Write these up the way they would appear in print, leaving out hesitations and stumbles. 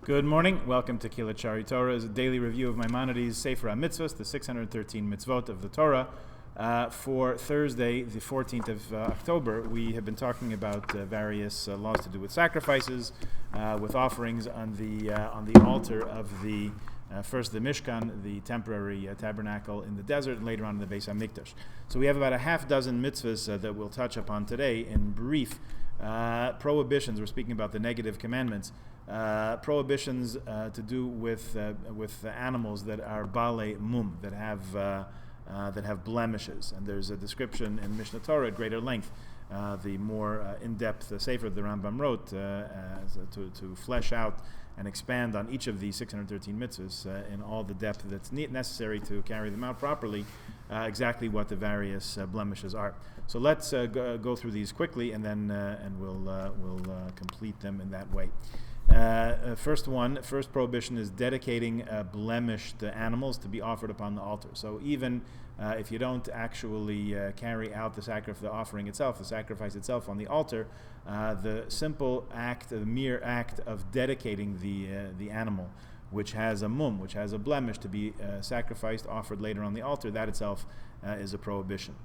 Good morning. Welcome to Kilat Shari Torah. It's a daily review of Maimonides' Sefer HaMitzvot, the 613 Mitzvot of the Torah. For Thursday, the 14th of October, we have been talking about various laws to do with sacrifices, with offerings on the altar of the first the Mishkan, the temporary tabernacle in the desert, and later on in the Beis HaMikdash. So we have about a half dozen mitzvahs that we'll touch upon today. In brief, prohibitions. We're speaking about the negative commandments. Prohibitions to do with animals that are bale mum, that have blemishes, and there's a description in Mishnah Torah at greater length. The more in-depth sefer the Rambam wrote to flesh out and expand on each of these 613 mitzvahs in all the depth that's necessary to carry them out properly, exactly what the various blemishes are. So let's go through these quickly, and then we'll complete them in that way. First prohibition is dedicating blemished animals to be offered upon the altar. So even if you don't actually carry out the offering itself, the sacrifice itself on the altar, the simple act, the mere act of dedicating the animal, which has a mum, which has a blemish, to be sacrificed, offered later on the altar, that itself is a prohibition.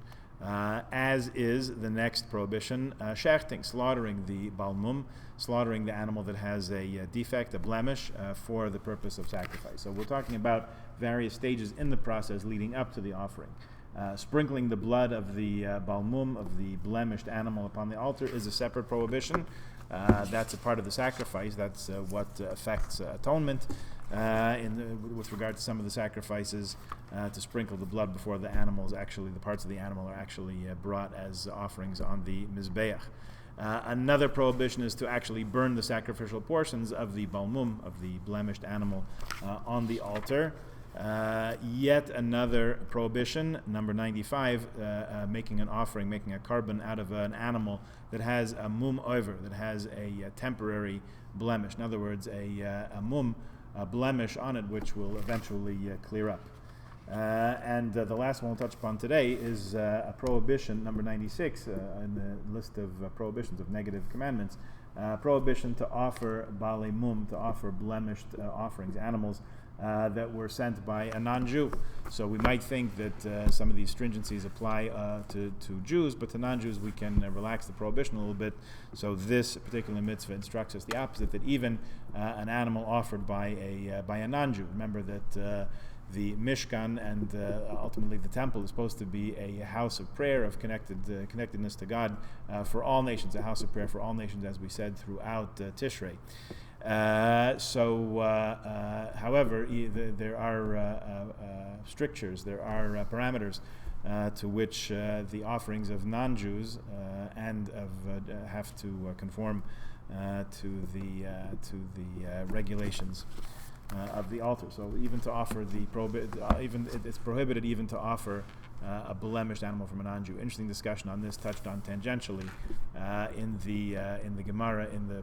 As is the next prohibition, shechting, slaughtering the balmum, slaughtering the animal that has a defect, a blemish, for the purpose of sacrifice. So we're talking about various stages in the process leading up to the offering. Sprinkling the blood of the balmum, of the blemished animal, upon the altar is a separate prohibition. That's a part of the sacrifice. That's what affects atonement. With regard to some of the sacrifices, to sprinkle the blood before the animals, the parts of the animal are actually brought as offerings on the Mizbeach. Another prohibition is to actually burn the sacrificial portions of the balmum, of the blemished animal, on the altar. Yet another prohibition, number 95, making an offering, making a carbon out of an animal that has a mum over, that has a temporary blemish. In other words, a blemish on it, which will eventually clear up. And the last one we'll touch upon today is a prohibition, number 96, in the list of prohibitions of negative commandments. Prohibition to offer bale mum, to offer blemished offerings, animals that were sent by a non-Jew. So we might think that some of these stringencies apply to Jews, but to non-Jews we can relax the prohibition a little bit. So this particular mitzvah instructs us the opposite, that even an animal offered by a non-Jew. Remember that the Mishkan and ultimately the temple is supposed to be a house of prayer, of connectedness to God for all nations, a house of prayer for all nations, as we said throughout Tishrei. However, there are strictures, there are parameters to which the offerings of non-Jews have to conform to the regulations of the altar. So even to offer it's prohibited even to offer a blemished animal from a non-Jew. Interesting discussion on this, touched on tangentially in the Gemara in the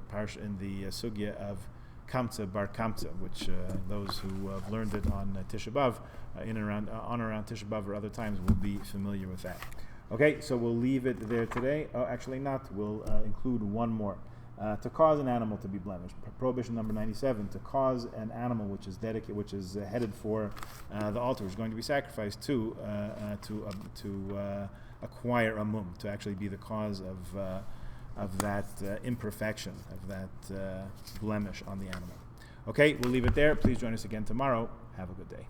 sugya of Kamtza bar Kamtza, which those who have learned it on Tisha B'av, around Tisha B'av or other times, will be familiar with that. Okay, so we'll leave it there today. Oh, actually not. We'll include one more. To cause an animal to be blemished. Prohibition number 97, to cause an animal which is headed for the altar, which is going to be sacrificed to acquire a mum, to actually be the cause of that imperfection, of that blemish on the animal. Okay, we'll leave it there. Please join us again tomorrow. Have a good day.